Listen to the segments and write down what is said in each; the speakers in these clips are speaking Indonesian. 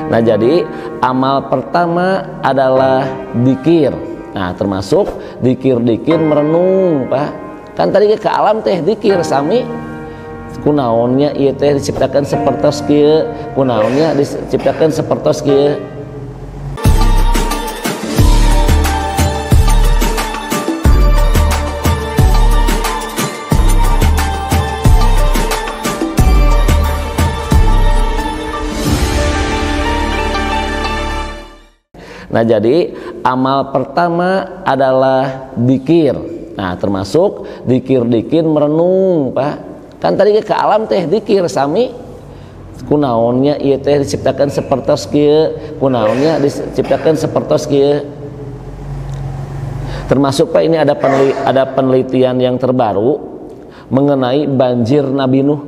Nah, jadi amal pertama adalah dzikir. Nah, termasuk dzikir-dzikir merenung, Pak. Kan tadi ke alam teh dzikir sami kunaonnya ieu teh diciptakan sapertos kieu, kunaonnya diciptakan sapertos kieu. Nah, jadi amal pertama adalah dzikir. Nah, termasuk dzikir-dzikir merenung, Pak. Kan tadi ke alam teh dzikir sami kunaonnya ieu teh diciptakan sapertos kieu, kunaonnya diciptakan sapertos kieu. Termasuk, Pak, ini ada penelitian yang terbaru mengenai banjir Nabi Nuh.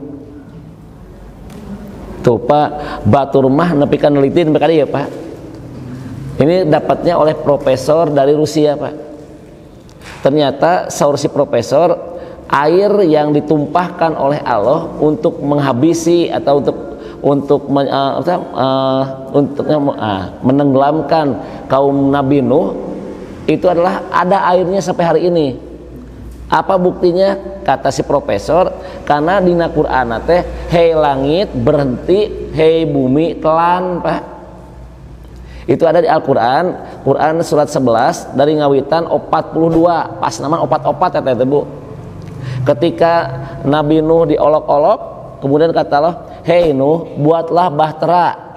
Tuh, Pak, batur mah nepi ka nelitian bekadi ya, Pak. Ini dapatnya oleh profesor dari Rusia, Pak. Ternyata saur si profesor, air yang ditumpahkan oleh Allah untuk menghabisi atau untuk menenggelamkan kaum Nabi Nuh itu adalah ada airnya sampai hari ini. Apa buktinya? Kata si profesor, karena dina Qur'an teh hei langit berhenti, hei bumi telan, Pak. Itu ada di Al-Quran, Quran surat 11 dari ngawitan 42, pas nama opat-opat ya Bu. Ketika Nabi Nuh diolok-olok, kemudian kata Allah, hei Nuh, buatlah bahtera.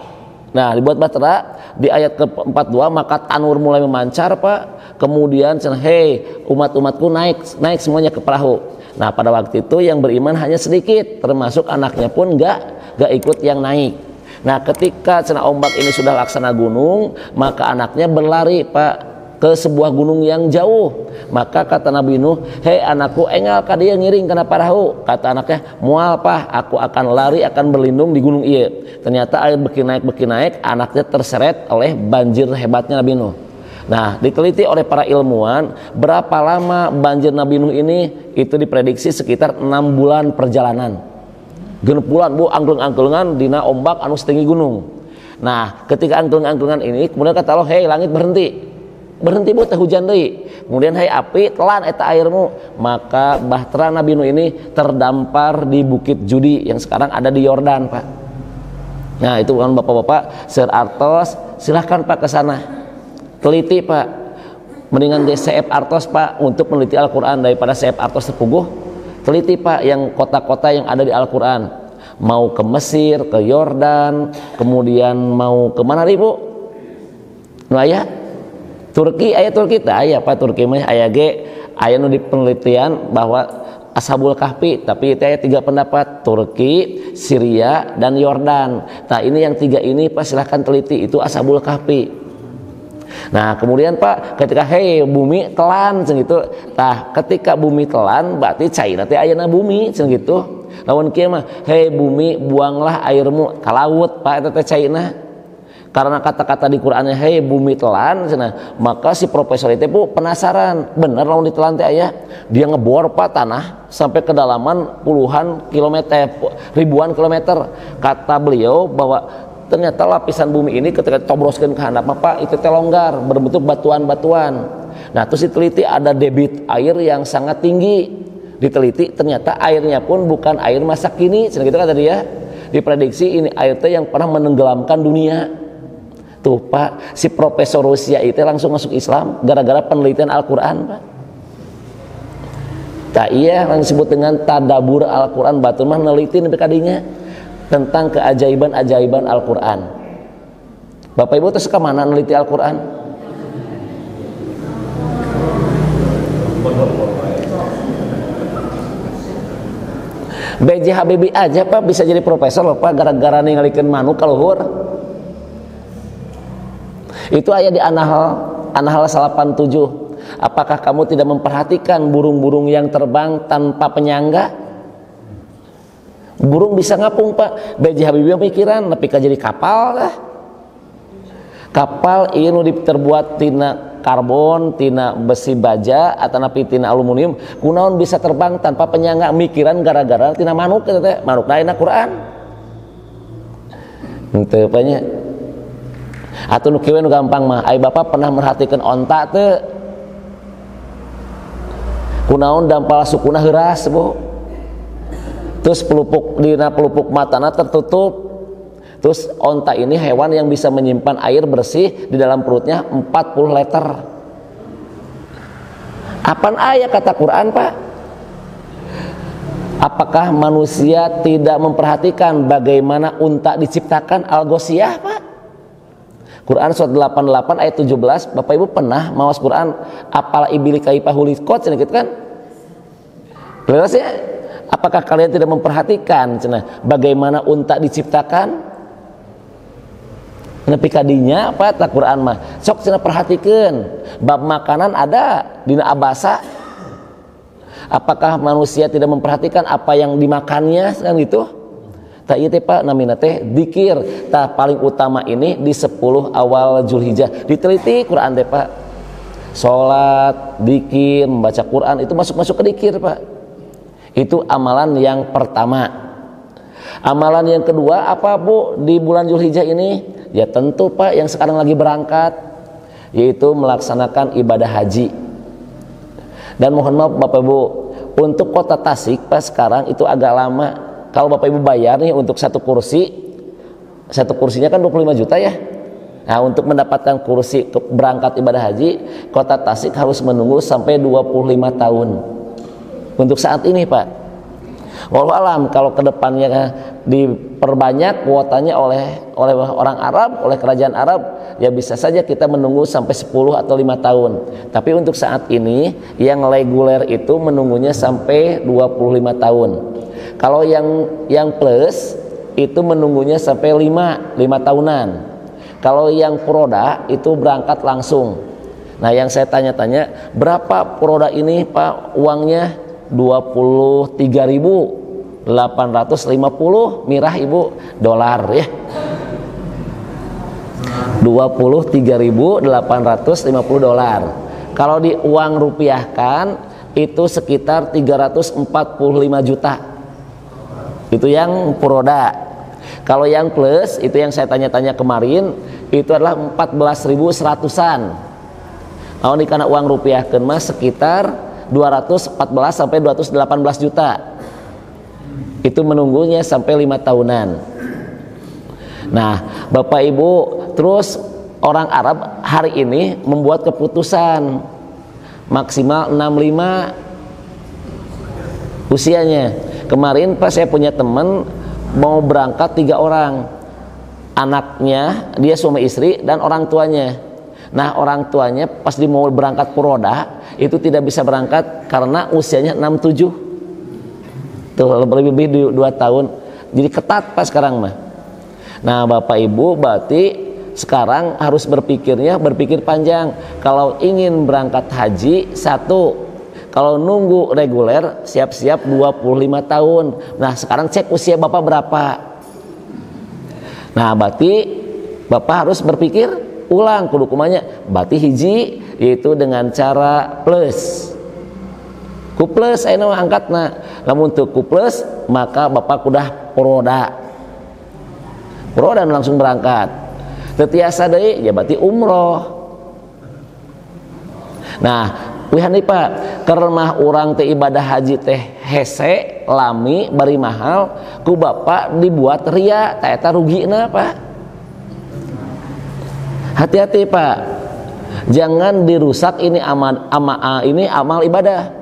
Nah, dibuat bahtera di ayat ke-42, maka tanur mulai memancar, Pak. Kemudian, hei umat-umatku naik semuanya ke perahu. Nah, pada waktu itu yang beriman hanya sedikit, termasuk anaknya pun gak ikut yang naik. Nah, ketika cenah ombak ini sudah laksana gunung, maka anaknya berlari, Pak, ke sebuah gunung yang jauh. Maka kata Nabi Nuh, hei anakku, engal ka dieu ngiring kana perahu. Kata anaknya, moal Pak, aku akan lari, akan berlindung di gunung ieu. Ternyata air beki naik, anaknya terseret oleh banjir hebatnya Nabi Nuh. Nah, diteliti oleh para ilmuwan, berapa lama banjir Nabi Nuh ini? Itu diprediksi sekitar 6 bulan perjalanan. Genep bulan Bu, angklung-angklungan dina ombak anu setinggi gunung. Nah, ketika angklung-angklungan ini, kemudian kata Allah, hei langit berhenti Bu, teh hujan deui. Kemudian hei api telan eta airmu. Maka bahtera Nabi Nuh ini terdampar di Bukit Judi yang sekarang ada di Yordan, Pak. Nah, itu kan Bapak-bapak Sir Artos, silahkan Pak ke sana. Teliti, Pak. Mendingan CF Artos, Pak, untuk meneliti Al-Qur'an daripada CF Artos terpuguh. Teliti, Pak, yang kota-kota yang ada di Al-Quran. Mau ke Mesir, ke Yordan, kemudian mau ke mana nih, Bu? Nah, ya Turki, aya Turki tah aya Pak, Turki mah aya ge aya nu di penelitian bahwa Ashabul Kahfi, tapi itu aya 3 pendapat, Turki, Syria, dan Yordan. Nah, ini yang 3 ini Pak silahkan teliti, itu Ashabul Kahfi. Nah, kemudian Pak, ketika hei bumi telan gitu. Tah, ketika bumi telan berarti cair teh ayeuna bumi gitu. Lawan kieu mah hei bumi buanglah airmu ka laut, Pak, eta teh cairna. Karena kata-kata di Qur'annya hei bumi telan cenah, maka si profesor itu Bu penasaran, bener lamun ditelan teh aya. Dia ngebor Pak tanah sampai kedalaman puluhan kilometer, ribuan kilometer. Kata beliau bahwa ternyata lapisan bumi ini ketika ditobroskeun ke handap Pak, itu teh longgar, berbentuk batuan-batuan. Nah, terus diteliti ada debit air yang sangat tinggi. Diteliti ternyata airnya pun bukan air masa kini, gitu kata dia. Diprediksi ini air teh yang pernah menenggelamkan dunia. Tuh, Pak, si profesor Rusia itu langsung masuk Islam gara-gara penelitian Al-Qur'an, Pak. Tak iya yang disebut dengan tadabur Al-Qur'an, batur mah neliti nepi kadinya tentang keajaiban-ajaiban Al-Quran. Bapak Ibu terus kemana neliti Al-Quran? B.J. Habibie aja Pak bisa jadi profesor loh Pak, gara-gara ningalikeun manuk ka luhur. Itu aya di An-Nahl 87. Apakah kamu tidak memperhatikan burung-burung yang terbang tanpa penyangga? Burung bisa ngapung Pak. B.J. Habibie pikiran nepi ka jadi kapal lah. Kapal ieu nu terbuat tina karbon, tina besi baja, atau napi tina aluminium, kunaon bisa terbang tanpa penyangga, mikiran gara-gara tina manuk eta teh. Manuk dina Quran. Henteu nya. Atuh nu kieu nu gampang mah, ai bapak pernah merhatikan onta teu? Kunaon dampal sukuna heuras, Bu? Terus pelupuk matana tertutup. Terus onta ini hewan yang bisa menyimpan air bersih di dalam perutnya 40 liter. Apaan aya kata Quran, Pak? Apakah manusia tidak memperhatikan bagaimana unta diciptakan? Al-Ghoshiyah, Pak. Quran surat 88 ayat 17. Bapak Ibu pernah mawas Quran apal ibili kaifa hulikot cenah gitu kan? Jelas ya? Apakah kalian tidak memperhatikan cenah bagaimana unta diciptakan? Nepi kadinya apa ta Quran mah? Sok cenah perhatikeun. Bab makanan ada dina abasa. Apakah manusia tidak memperhatikan apa yang dimakannya kan gitu? Tah ieu teh Pak namina teh dzikir. Tah paling utama ini di 10 awal Zulhijjah. Diteliti Quran teh Pak. Salat, dzikir, membaca Quran itu masuk ke dzikir Pak. Itu amalan yang pertama. Amalan yang kedua apa Bu di bulan Zulhijjah ini? Ya tentu Pak yang sekarang lagi berangkat, yaitu melaksanakan ibadah haji. Dan mohon maaf Bapak Ibu, untuk kota Tasik Pak sekarang itu agak lama. Kalau Bapak Ibu bayar nih untuk satu kursinya kan 25 juta ya. Nah untuk mendapatkan kursi berangkat ibadah haji, kota Tasik harus menunggu sampai 25 tahun. Untuk saat ini Pak. Wallahu alam kalau kedepannya diperbanyak kuotanya oleh orang Arab, oleh kerajaan Arab, ya bisa saja kita menunggu sampai 10 atau 5 tahun. Tapi untuk saat ini yang reguler itu menunggunya sampai 25 tahun. Kalau yang plus itu menunggunya sampai 5 tahunan. Kalau yang Proda itu berangkat langsung. Nah yang saya tanya-tanya, berapa Proda ini Pak uangnya? 23.850 mirah Ibu dolar ya. 23.850 dolar. Kalau di uang rupiahkan itu sekitar 345 juta. Itu yang Proda. Kalau yang plus itu yang saya tanya-tanya kemarin itu adalah 14.100-an. Kalau ini karena uang rupiahkan mas sekitar 214 sampai 218 juta. Itu menunggunya sampai 5 tahunan. Nah, Bapak Ibu, terus orang Arab hari ini membuat keputusan maksimal 65 usianya. Kemarin pas saya punya teman mau berangkat 3 orang. Anaknya, dia suami istri dan orang tuanya. Nah, orang tuanya pas dia mau berangkat Proda itu tidak bisa berangkat karena usianya 67. Tuh lebih 2 tahun. Jadi ketat pas sekarang mah. Nah, Bapak Ibu berarti sekarang harus berpikir panjang. Kalau ingin berangkat haji, 1, kalau nunggu reguler siap-siap 25 tahun. Nah, sekarang cek usia Bapak berapa. Nah, berarti Bapak harus berpikir ulang kudu kumanya berarti hiji yaitu dengan cara plus. Ku plus ayeuna angkatna. Lamun teu ku plus maka Bapak kudah Proda langsung berangkat. Teu tiasa deui ya berarti umroh. Nah, wihani Pak, keur mah urang teh ibadah haji teh hese lami bari mahal ku Bapak dibuat ria tah eta rugina Pak. Hati-hati Pak, jangan dirusak ini amal ibadah.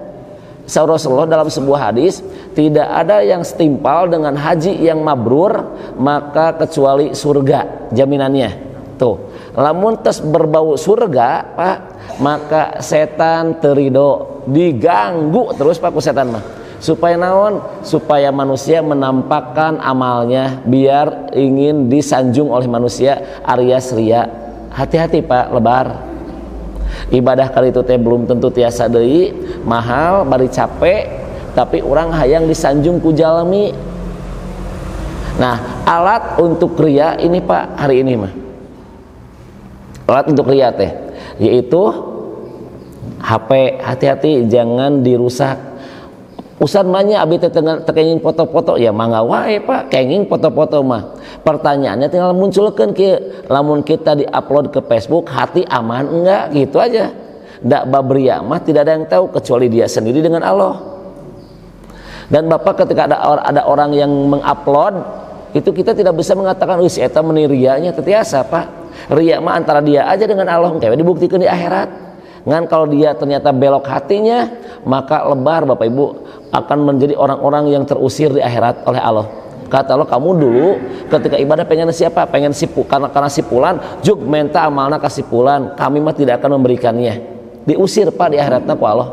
Rasulullah dalam sebuah hadis, tidak ada yang setimpal dengan haji yang mabrur maka kecuali surga jaminannya. Tuh, lamun tes berbau surga Pak, maka setan terido diganggu terus Pak ku setan mah. Supaya naon? Supaya manusia menampakkan amalnya biar ingin disanjung oleh manusia alias ria. Hati-hati Pak, lebar. Ibadah kali itu teh belum tentu tiasa deui, mahal, bari capek, tapi orang hayang disanjung ku jalmi. Nah, alat untuk ria ini Pak hari ini mah. Alat untuk ria teh yaitu HP. Hati-hati jangan dirusak. Ustaz nanya abi teh kenging foto-foto, ya mangga wae Pak, kenging foto-foto mah. Pertanyaannya tinggal munculkeun kieu, lamun kita di-upload ke Facebook, hati aman enggak, gitu aja. Dak babria mah tidak ada yang tahu kecuali dia sendiri dengan Allah. Dan Bapak ketika ada orang yang mengupload, itu kita tidak bisa mengatakan si eta meni rianya tetiasa Pak. Ria mah antara dia aja dengan Allah, kayak dibuktikan di akhirat. Ngan kalau dia ternyata belok hatinya, maka lebar Bapak Ibu akan menjadi orang-orang yang terusir di akhirat oleh Allah. Kata Allah, kamu dulu ketika ibadah pengen siapa? Pengen karena sipulan, juk minta amalna ka sipulan, kami mah tidak akan memberikannya. Diusir Pak di akhiratna ku Allah.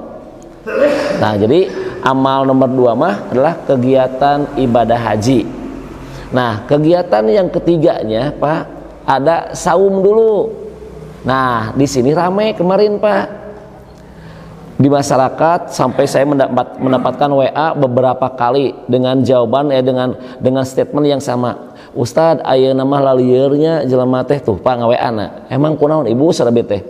Nah, jadi amal nomor 2 mah adalah kegiatan ibadah haji. Nah, kegiatan yang ketiganya Pak, ada saum dulu. Nah, di sini ramai kemarin Pak di masyarakat, sampai saya mendapatkan WA beberapa kali dengan jawaban dengan statement yang sama. Ustad, ayeuna mah lalieurnya jelema teh tuh Pak ngaweana. Emang kunaon Ibu sarabe teh?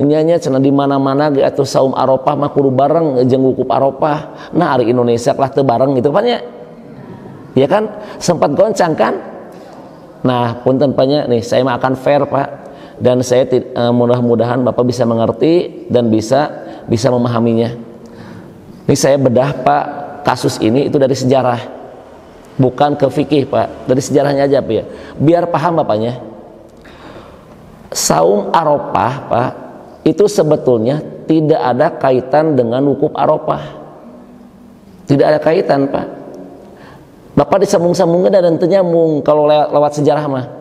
Nya cenah di mana-mana ge atuh saum Arafah mah kudu bareng jeung wukuf Arafah. Nah, ari Indonesia lah teu bareng gitu Pak nya. Ya kan? Sempat goncang kan? Nah, punten Pak nya nih, saya mah akan fair Pak. Dan saya mudah-mudahan Bapak bisa mengerti dan bisa memahaminya. Ini saya bedah Pak kasus ini itu dari sejarah, bukan ke fikih Pak, dari sejarahnya aja Pak ya, biar paham Bapaknya. Saum Arafah Pak itu sebetulnya tidak ada kaitan dengan wukuf Arafah, tidak ada kaitan Pak. Bapak disambung-sambungnya dan nyambung kalau lewat sejarah mah.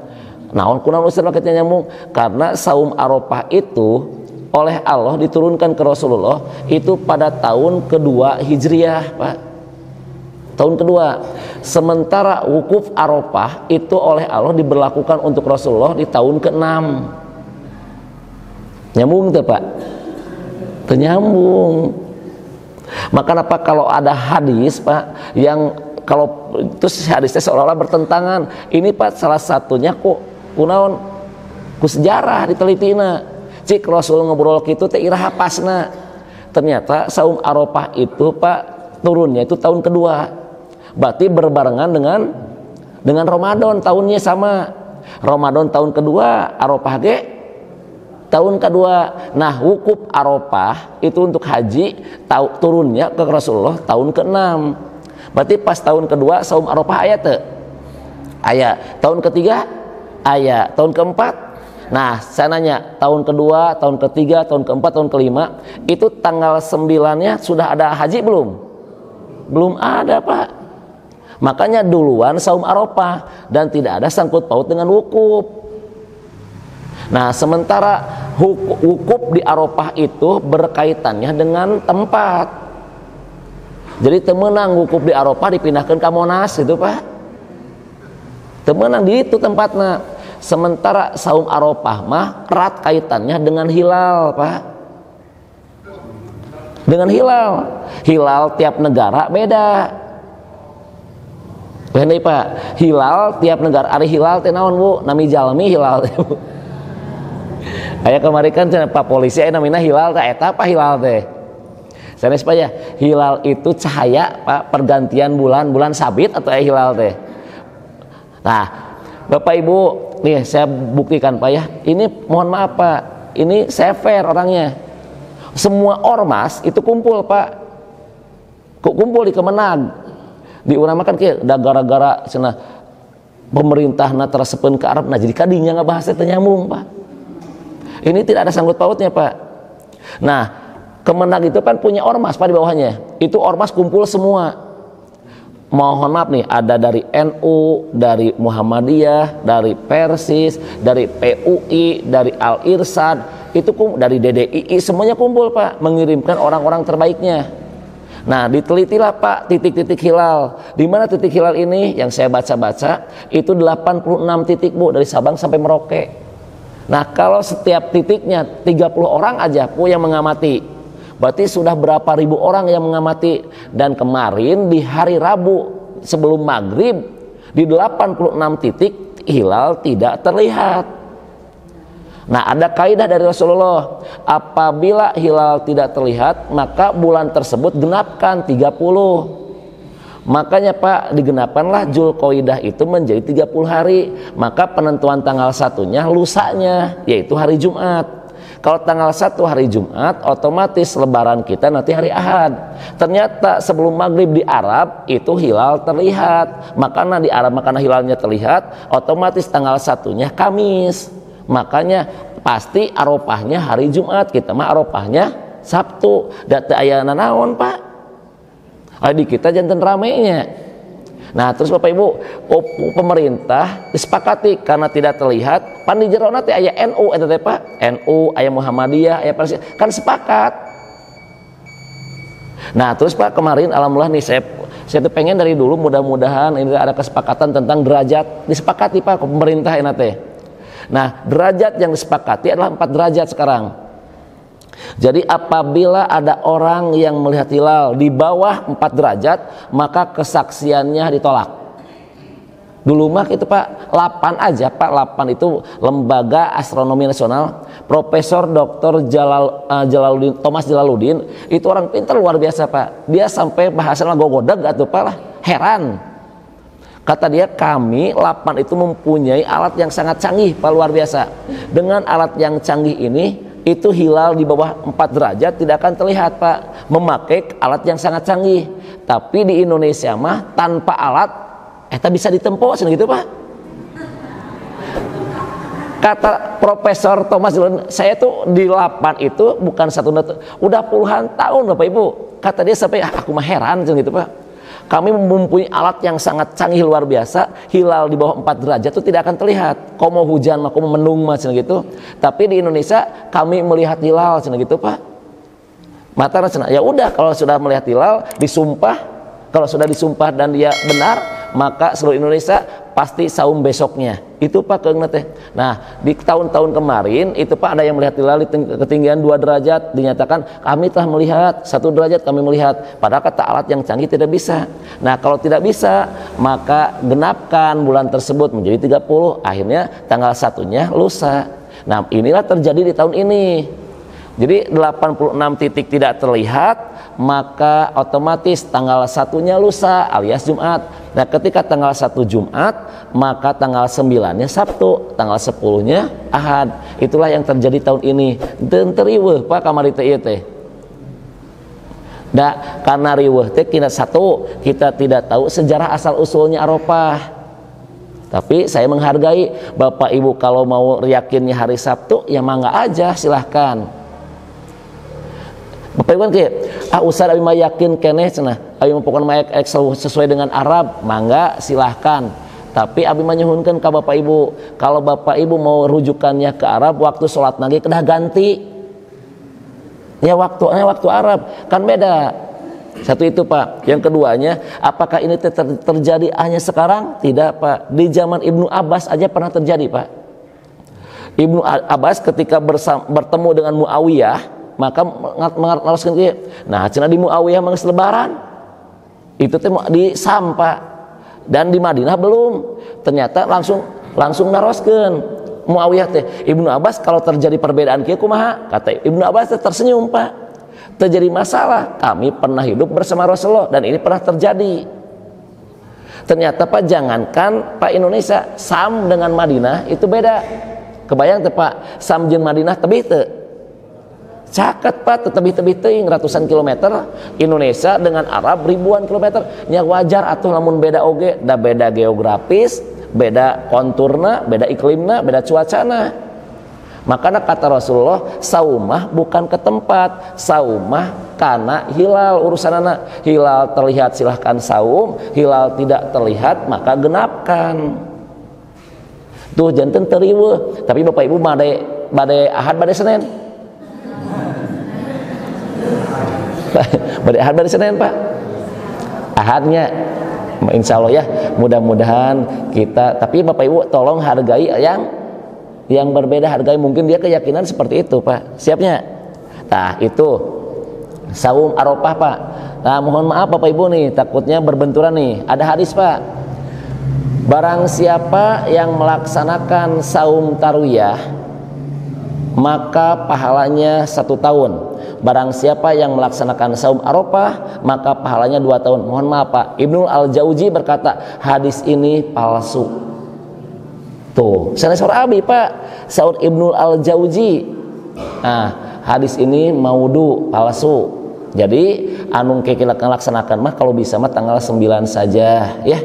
Naon kunaon Ustaz makanya nyambung? Karena saum Arafah itu oleh Allah diturunkan ke Rasulullah itu pada tahun kedua Hijriah Pak, tahun kedua. Sementara wukuf Arafah itu oleh Allah diberlakukan untuk Rasulullah di tahun ke-6. Nyambung tuh Pak? Ternyambung. Maka apa kalau ada hadis Pak yang kalau terus hadisnya seolah-olah bertentangan, ini Pak salah satunya kok kunaon ku sejarah ditelitina. Cik Rasul ngobrol kitu teh iraha pasna. Ternyata saum Arafah itu Pak turunnya itu tahun kedua. Berarti berbarengan dengan Ramadan, tahunnya sama. Ramadan tahun kedua, Arafah ge tahun kedua. Nah, wukuf Arafah itu untuk haji turunnya ke Rasulullah tahun ke-6. Berarti pas tahun kedua saum Arafah aya teu? Aya. Tahun ketiga aya. Tahun keempat. Nah, saya nanya, tahun kedua, tahun ketiga, tahun keempat, tahun kelima, itu tanggal 9-nya sudah ada haji belum? Belum ada Pak. Makanya duluan saum Arafah dan tidak ada sangkut paut dengan wukuf. Nah, sementara wukuf di Arafah itu berkaitannya dengan tempat. Jadi temenang wukuf di Arafah dipindahkan ke Monas itu Pak. Temenang di itu tempatnya. Sementara saum Arafah mah erat kaitannya dengan hilal Pak. Dengan hilal. Hilal tiap negara beda. Bener Pak. Hilal tiap negara. Ari hilal teh naon Bu? Nami jalmi hilal teh Bu. Aya kemarin kan Pak polisi aya namina hilal teh eta apa hilal teh? Sanes Pak ya. Hilal itu cahaya Pak, pergantian bulan sabit atau hilal teh. Nah, Bapak Ibu, nih saya buktikan Pak ya. Ini mohon maaf Pak, ini saya fair orangnya. Semua ormas itu kumpul Pak. Kumpul di Kemenag. Diuramakan kieu da gara-gara cenah pemerintahna terasepeun ke Arab. Nah, jadi kadinya ngabahas teh nyambung Pak. Ini tidak ada sangkut pautnya Pak. Nah, Kemenag itu kan punya ormas Pak di bawahnya. Itu ormas kumpul semua. Mohon maaf nih, ada dari NU, dari Muhammadiyah, dari Persis, dari PUI, dari Al-Irsad, itu dari DDII, semuanya kumpul Pak, mengirimkan orang-orang terbaiknya. Nah, ditelitilah Pak titik-titik hilal. Di mana titik hilal ini? Yang saya baca-baca itu 86 titik Bu, dari Sabang sampai Merauke. Nah, kalau setiap titiknya 30 orang aja Bu yang mengamati, berarti sudah berapa ribu orang yang mengamati. Dan kemarin di hari Rabu sebelum maghrib di 86 titik hilal tidak terlihat. Nah, ada kaidah dari Rasulullah, apabila hilal tidak terlihat maka bulan tersebut genapkan 30. Makanya Pak, digenapkanlah Dzulqa'dah itu menjadi 30 hari. Maka penentuan tanggal satunya lusanya, yaitu hari Jumat. Kalau tanggal 1 hari Jumat, otomatis lebaran kita nanti hari Ahad. Ternyata sebelum maghrib di Arab itu hilal terlihat. Makanya di Arab, makanya hilalnya terlihat, otomatis tanggal satunya Kamis. Makanya pasti Arafahnya hari Jumat, kita mah Arafahnya Sabtu. Data ayana naon Pak? Di kita jantan ramenya. Nah terus Bapak Ibu, pemerintah disepakati karena tidak terlihat pan di jero nanti aya NU eta teh Pak, NU aya Muhammadiyah aya kan sepakat. Nah terus Pak, kemarin alhamdulillah nih saya tuh pengen dari dulu, mudah-mudahan ini ada kesepakatan tentang derajat disepakati Pak ke pemerintah enak teh. Nah derajat yang disepakati adalah 4 derajat sekarang. Jadi apabila ada orang yang melihat hilal di bawah 4 derajat, maka kesaksiannya ditolak. Dulu mah itu Pak 8 aja Pak, 8 itu Lembaga Astronomi Nasional, Profesor Dr. Thomas Jalaluddin, itu orang pintar luar biasa Pak. Dia sampai bahasanya gogodeg atuh Pak lah, heran. Kata dia, kami 8 itu mempunyai alat yang sangat canggih Pak, luar biasa. Dengan alat yang canggih ini, itu hilal di bawah 4 derajat tidak akan terlihat Pak, memakai alat yang sangat canggih. Tapi di Indonesia mah tanpa alat bisa ditempuh gitu Pak. Kata Profesor Thomas, saya tuh di 8 itu bukan satu, udah puluhan tahun Bapak Ibu. Kata dia sampai aku mah heran gitu Pak. Kami mempunyai alat yang sangat canggih luar biasa, hilal di bawah 4 derajat itu tidak akan terlihat. Kau mau hujan, kau mau mendung gitu. Tapi di Indonesia kami melihat hilal gitu Pak. Mata ya udah, kalau sudah melihat hilal disumpah, kalau sudah disumpah dan dia benar, maka seluruh Indonesia pasti saum besoknya. Itu Pak keungeut teh. Nah, di tahun-tahun kemarin itu Pak ada yang melihat hilal di ketinggian 2 derajat, dinyatakan kami telah melihat 1 derajat kami melihat. Padahal kata alat yang canggih tidak bisa. Nah, kalau tidak bisa, maka genapkan bulan tersebut menjadi 30. Akhirnya tanggal satunya lusa. Nah, inilah terjadi di tahun ini. Jadi 86 titik tidak terlihat, maka otomatis tanggal satunya lusa alias Jumat. Nah ketika tanggal 1 Jumat, maka tanggal 9-nya Sabtu, tanggal 10-nya Ahad. Itulah yang terjadi tahun ini. Dan teriweuh Pak kamari teh ieu teh. Da karena riweuh teh kita tidak tahu sejarah asal usulnya Arafah. Tapi saya menghargai Bapak Ibu, kalau mau yakinnya hari Sabtu ya mangga aja, silahkan. Bapak Ibu kan kayak, Ustaz abi mah yakin keneh cenah, abi mah pokona sesuai dengan Arab, mangga silahkan. Tapi abi mah nyuhunkeun ka Bapak Ibu, kalau Bapak Ibu mau rujukannya ke Arab, waktu sholat nage kedah ganti. Ya waktu Arab kan beda. Satu itu Pak. Yang keduanya, apakah ini terjadi hanya sekarang? Tidak Pak. Di zaman Ibnu Abbas aja pernah terjadi Pak. Ibnu Abbas ketika bertemu dengan Muawiyah, maka ngaroskeun kieu. Nah, cenah di Muawiyah manggeus lebaran. Itu teh di Sampa dan di Madinah belum. Ternyata langsung naroskeun Muawiyah teh, Ibnu Abbas kalau terjadi perbedaan kieu kumaha? Kata Ibnu Abbas teh tersenyum Pak. Terjadi masalah, kami pernah hidup bersama Rasulullah dan ini pernah terjadi. Ternyata Pak, jangankan Pak Indonesia, Sam dengan Madinah itu beda. Kebayang teh Pak, Sam jeung Madinah tebih teu? Caket Pak, tebih-tebih teuing ratusan kilometer. Indonesia dengan Arab ribuan kilometer. Nya wajar atuh lamun beda oge, da beda geografis, beda konturna, beda iklimna, beda cuacana. Makanya kata Rasulullah, saumah bukan ke tempat, saumah kana hilal urusanana. Hilal terlihat silahkan saum, hilal tidak terlihat maka genapkan. Tuh janten teriweuh. Tapi Bapak Ibu bade Ahad bade Senin. Bade Ahad bade Senin Pak. Ahadnya insya Allah ya, mudah-mudahan kita. Tapi Bapak Ibu tolong hargai yang berbeda, hargai. Mungkin dia keyakinan seperti itu Pak. Siapnya? Nah itu saum Arafah Pak. Nah mohon maaf Bapak Ibu nih, takutnya berbenturan nih. Ada hadis Pak, barang siapa yang melaksanakan saum tarwiyah maka pahalanya 1 tahun. Barang siapa yang melaksanakan saum Arafah, maka pahalanya 2 tahun. Mohon maaf Pak, Ibnu Al-Jauzi berkata hadis ini palsu. Tuh, sanes Abi Pak, Saur Ibnu Al-Jauzi. Nah, hadis ini maudhu, palsu. Jadi anu kita laksanakan mah kalau bisa mah tanggal 9 saja ya.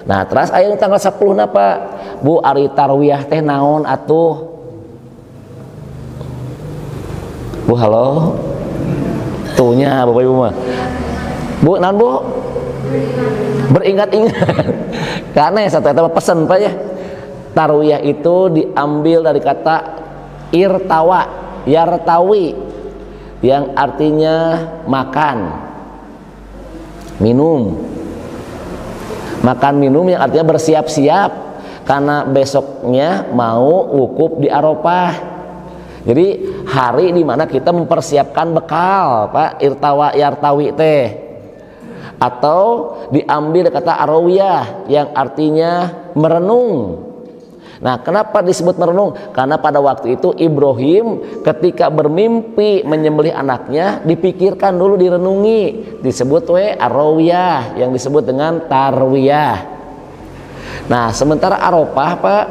Nah, terus aya tanggal 10 na Pak. Bu, ari tarwiyah teh naon atuh? Bu, halo. Tuhnya Bapak Ibu mah. Bu, naon Bu? Beringat-ingat. Karena satu eta pesen Pak ya. Tarwiyah itu diambil dari kata irtawa, yartawi, yang artinya makan, minum. Makan minum yang artinya bersiap-siap karena besoknya mau wukuf di Arafah. Jadi hari di mana kita mempersiapkan bekal, Pak, irtawa yartawi teh. Atau diambil kata arawiyah yang artinya merenung. Nah, kenapa disebut merenung? Karena pada waktu itu Ibrahim ketika bermimpi menyembelih anaknya dipikirkan dulu, direnungi, disebut arawiyah yang disebut dengan tarwiyah. Nah, sementara Arafah Pak